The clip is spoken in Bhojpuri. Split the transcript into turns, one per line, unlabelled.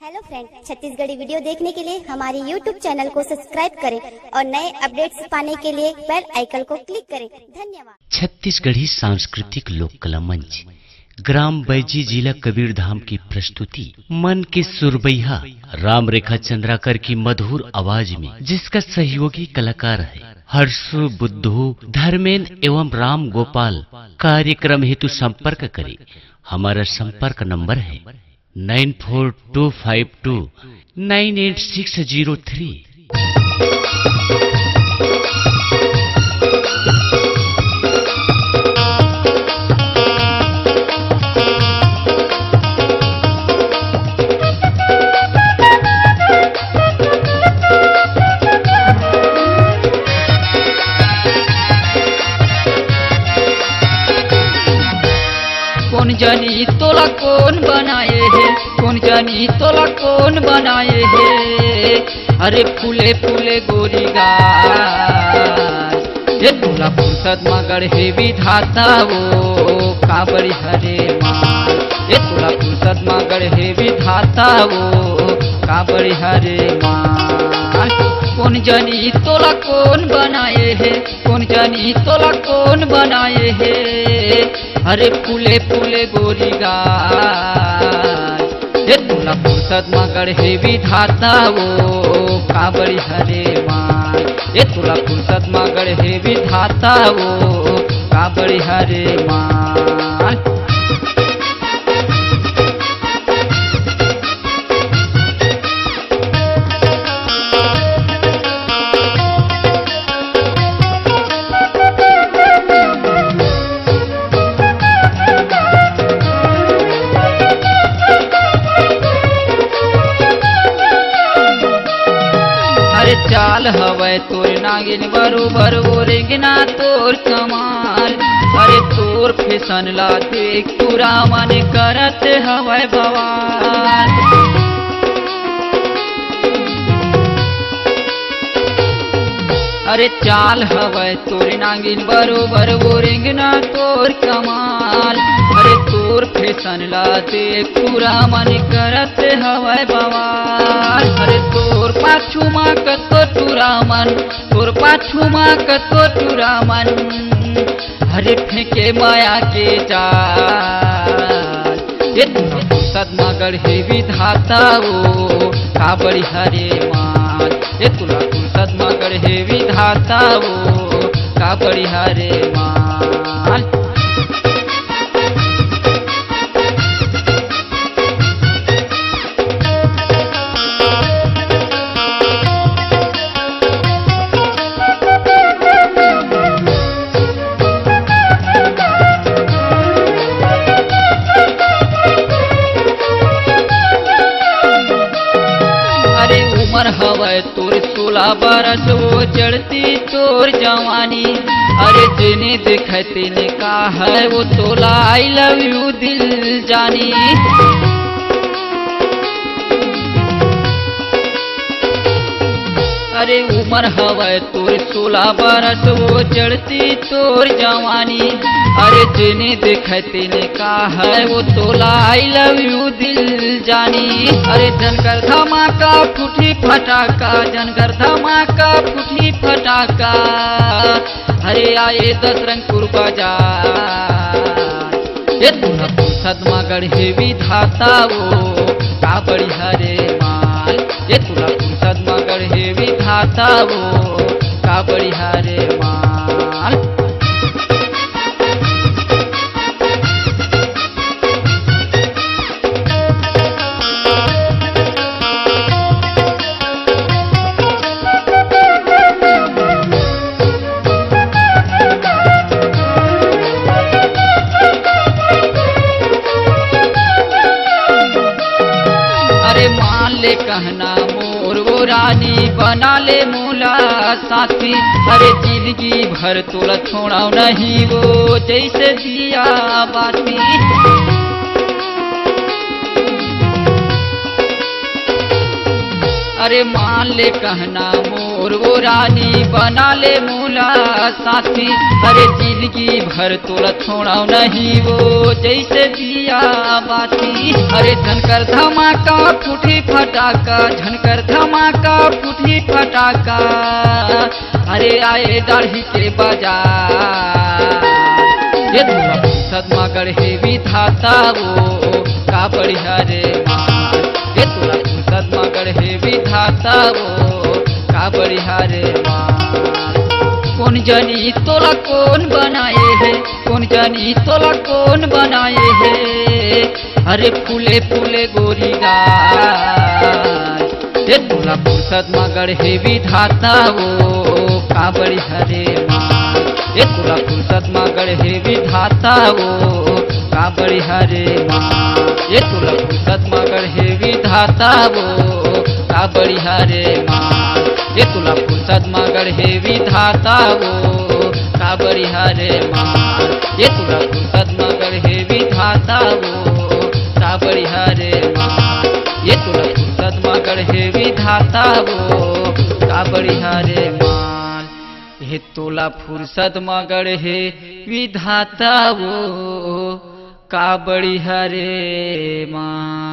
हेलो फ्रेंड, छत्तीसगढ़ी वीडियो देखने के लिए हमारे YouTube चैनल को सब्सक्राइब करें और नए अपडेट्स पाने के लिए बेल आइकन को क्लिक करें। धन्यवाद।
छत्तीसगढ़ी सांस्कृतिक लोक कला मंच ग्राम बैजी जिला कबीरधाम की प्रस्तुति मन के सुरबैया राम रेखा चंद्राकर की मधुर आवाज में, जिसका सहयोगी कलाकार है हर्षु, बुद्धू, धर्मेंद्र एवं राम गोपाल। कार्यक्रम हेतु संपर्क करें। हमारा संपर्क नंबर है 9425298603।
कौन जानी तोला कौन बनाए है, कौन जानी तोला कौन बनाए है। अरे फूले फूले गोरी गाय, ये तोला फुर्सत मगर है विधाता वो काबरी हरे माल। ये तोला फुर्सत मगर है विधाता वो काबरी हरे माल। कौन जानी तोला कौन बनाए है, कौन जानी तोला कौन बनाए है। अरे फूले फूले गोरी गाय, ये तोला फुर्सत मगर है विधाता वो काबरी हरे माल। ये तोला फुर्सत मगर है विधाता वो काबरी हरे माल। चाल हवै तोर नागिन बरोबर वो रेंगना तोर कमाल। अरे तोर फैशन ला देख पूरा मन करत हवै बवाल। अरे चाल हवै तोर नागिन बरोबर वो रेंगना तोर कमाल। अरे तोर फैशन ला देख पूरा मन करत हवै बवाल। अरे तोर पाछू माँ कतो टूरामन, तोर पाछू माँ कतो टूरामन। अरे फेंके माया के जाल, ये फुर्सत मगर है विधाता वो काबरी हरे माल। ये तुला फुर्सत मगर है विधाता वो काबरी हरे माल। हवै तोर 16 बरस वो चढ़ती तोर जवानी। अरे जिने देखते ने कहा है वो तोला आई लव यू दिल जानी। अरे उम्र हवै तोर 16 बरस वो चढ़ती तोर जवानी। अरे जिने देखते ने कहा है वो तोला आई लव यू दिल जानी। अरे जनकर धमाका फूटी फटाका, जनकर धमाका फूटी फटाका। अरे आए 10 रंगपुर बाजार, ये तोला फुर्सत मगर है विधाता वो काबरी हरे माल। ये तोला फुर्सत मगर है विधाता वो काबरी हरे माल। कहना मोर वो रानी बना ले मोला साथी। अरे जिंदगी भर तोला छोड़ा नहीं वो जैसे दिया बाती। अरे मान ले कहना मोर वो रानी बना ले मोला साथी। अरे जिंदगी भर तोला छोड़ा नहीं वो जैसे दिया बाती। अरे धनकर धमाका फूटी फटाका झनकर धमाका फूटी फटाका अरे आए दाढ़ी के बाजार ये दूल्हा फुर्सत मगर हे विधाता वो का बढ़िया रे माल ये दूल्हा फुर्सत मगर हे विधाता वो का बढ़िया रे माल कौन जानी तोला कौन बनाए है कौन जानी तोला कौन बनाए है अरे फूले फूले गोरी गाय ये दूल्हा फुर्सत मगर हे विधाता वो का बढ़िया रे माल ये दूल्हा फुर्सत मगर हे विधाता वो का बढ़िया रे माल ये दूल्हा फुर्सत मगर हे विधाता वो का बढ़िया रे माल ये दूल्हा फुर्सत मगर हे विधाता वो का बढ़िया रे माल ये दूल्हा फुर्सत मगर हे विधाता वो का बढ़िया रे माल ये दूल्हा फुर्सत मगर हे विधाता वो का बढ़िया रे माल ये तोला फुर्सत मगर हे विधाता वो का बढ़िया रे माल।